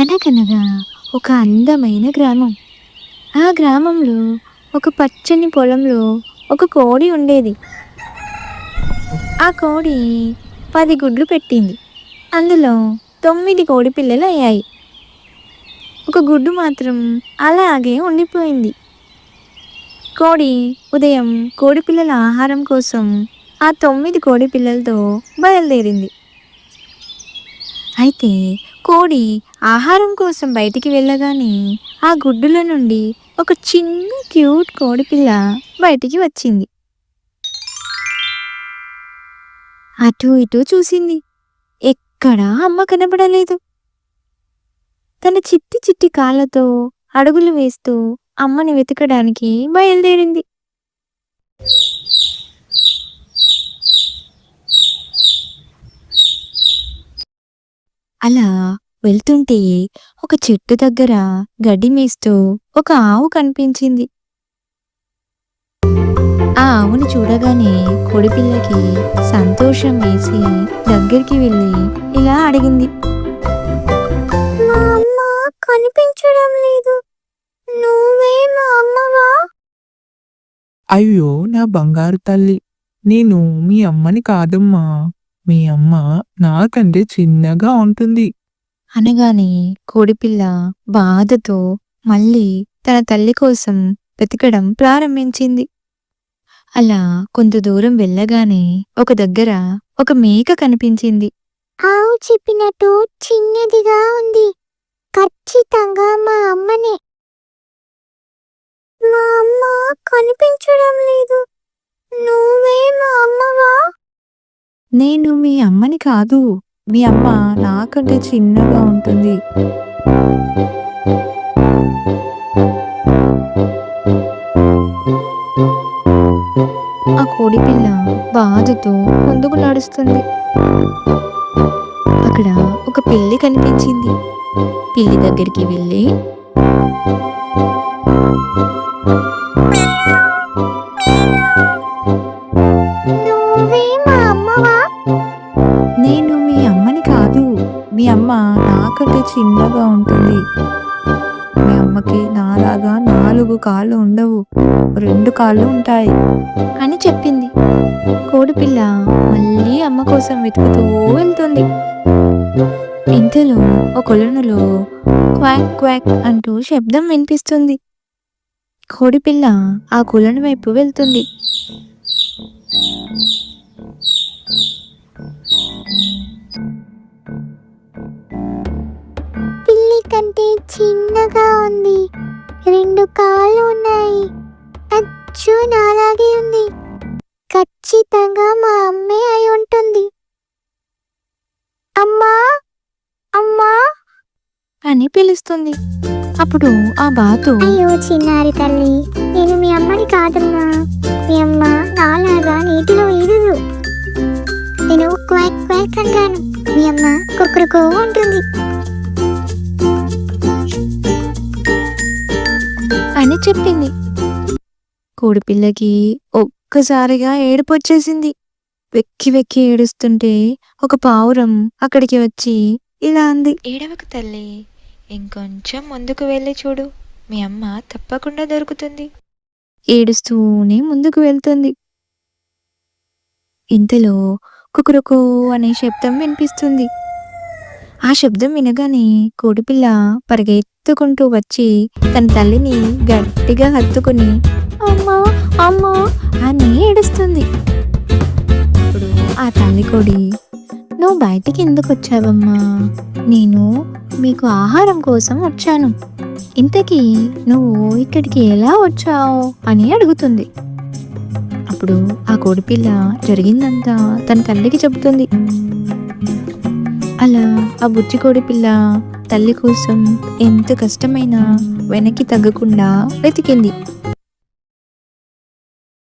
అనగనగా ఒక అందమైన గ్రామం. ఆ గ్రామంలో ఒక పచ్చని పొలంలో ఒక కోడి ఉండేది. ఆ కోడి 10 గుడ్లు పెట్టింది. అందులో 9 కోడి పిల్లలు అయ్యాయి. ఒక గుడ్డు మాత్రం అలాగే ఉండిపోయింది. కోడి ఉదయం కోడి పిల్లల ఆహారం కోసం ఆ 9 కోడి పిల్లలతో బయలుదేరింది. అయితే కోడి ఆహారం కోసం బయటికి వెళ్ళగానే ఆ గుడ్డుల నుండి ఒక చిన్న క్యూట్ కోడిపిల్ల బయటికి వచ్చింది. అటు ఇటు చూసింది. ఎక్కడా అమ్మ కనబడలేదు. తన చిట్టి చిట్టి కాళ్ళతో అడుగులు వేస్తూ అమ్మని వెతకడానికి బయలుదేరింది. అలా వెళ్తుంటే ఒక చెట్టు దగ్గర గడ్డి మేస్తూ ఒక ఆవు కనిపించింది. ఆ ఆవుని చూడగానే కోడిపిల్లకి సంతోషం వేసి దగ్గరికి వెళ్ళి ఇలా అడిగింది. మా అమ్మ కనిపించడం లేదు. నువ్వే మా అమ్మవా? అయ్యో నా బంగారు తల్లి, నేను మీ అమ్మని కాదమ్మా. మీ అమ్మ నాకంటే చిన్నగా ఉంటుంది. అనగానే కోడిపిల్ల బాధతో మళ్ళీ తన తల్లి కోసం వెతకడం ప్రారంభించింది. అలా కొంత దూరం వెళ్ళగానే ఒక దగ్గర ఒక మేక కనిపించింది. ఆవు చెప్పినట్టు చిన్నదిగా ఉంది. ఖచ్చితంగా మా అమ్మనే. మా అమ్మ కనిపించడం లేదు. నువ్వే మా అమ్మవా? నేను మీ అమ్మని కాదు, మీ అమ్మ నాకంటే చిన్నగా ఉంటుంది. ఆ కోడిపిల్ల బాధతో ముందుకు నడుస్తుంది. అక్కడ ఒక పిల్లి కనిపించింది. పిల్లి దగ్గరికి వెళ్ళి నువ్వే మా అమ్మవా? నేను మీ అమ్మని కాదు, మీ అమ్మ నాకంటే చిన్నగా ఉంటుంది. మీ అమ్మకి నాలాగా 4 కాళ్ళు ఉండవు, 2 కాళ్ళు ఉంటాయి అని చెప్పింది. కోడిపిల్ల మళ్ళీ అమ్మ కోసం వెతుకుతూ వెళ్తుంది. ఇంతలో ఒక కొలనులో క్వాక్ క్వాక్ అంటూ శబ్దం వినిపిస్తుంది. కోడిపిల్ల ఆ కొలను వైపు వెళ్తుంది. పిల్లి కంటే చిన్నగా ఉంది. 2 కాళ్ళు ఉన్నాయి. అచ్చు నాలాగే ఉంది. ఖచ్చితంగా మా అమ్మే అయి ఉంటుంది. అమ్మా అమ్మా అని పిలుస్తుంది. అప్పుడు ఆ బాతు అయ్యో చిన్నారి తల్లి, నేను మీ అమ్మని కాదమ్మా. మీ అమ్మ నాలాగా నీటిలో ఈదదు. నేను క్వాక్ క్వాక్ అంటాను. మీ అమ్మ కుక్కరుకో ఉంటుంది. అని చెప్పింది. కోడిపిల్లకి ఒక్కసారిగా ఏడుపు వచ్చేసింది. వెక్కి వెక్కి ఏడుస్తుంటే ఒక పావురం అక్కడికి వచ్చి ఇలా అంది. ఏడవకు తల్లి, ఇంకొంచెం ముందుకు వెళ్ళి చూడు, మీ అమ్మ తప్పకుండా దొరుకుతుంది. ఏడుస్తూనే ముందుకు వెళ్తుంది. ఇంతలో కుకురుకో అనే శబ్దం వినిపిస్తుంది. ఆ శబ్దం వినగానే కోడిపిల్ల పరిగెత్తుకుంటూ వచ్చి తన తల్లిని గట్టిగా హత్తుకుని అమ్మా అమ్మా అని ఏడుస్తుంది. ఇప్పుడు ఆ తల్లి కోడి, నువ్వు బయటికి ఎందుకు వచ్చావమ్మా? నేను మీకు ఆహారం కోసం వచ్చాను. ఇంతకీ నువ్వు ఇక్కడికి ఎలా వచ్చావు అని అడుగుతుంది. అప్పుడు ఆ కోడిపిల్ల జరిగిందంతా తన తల్లికి చెబుతుంది. అలా ఆ బుజ్జి కోడిపిల్ల తల్లి కోసం ఎంత కష్టమైనా వెనక్కి తగ్గకుండా వెతికింది.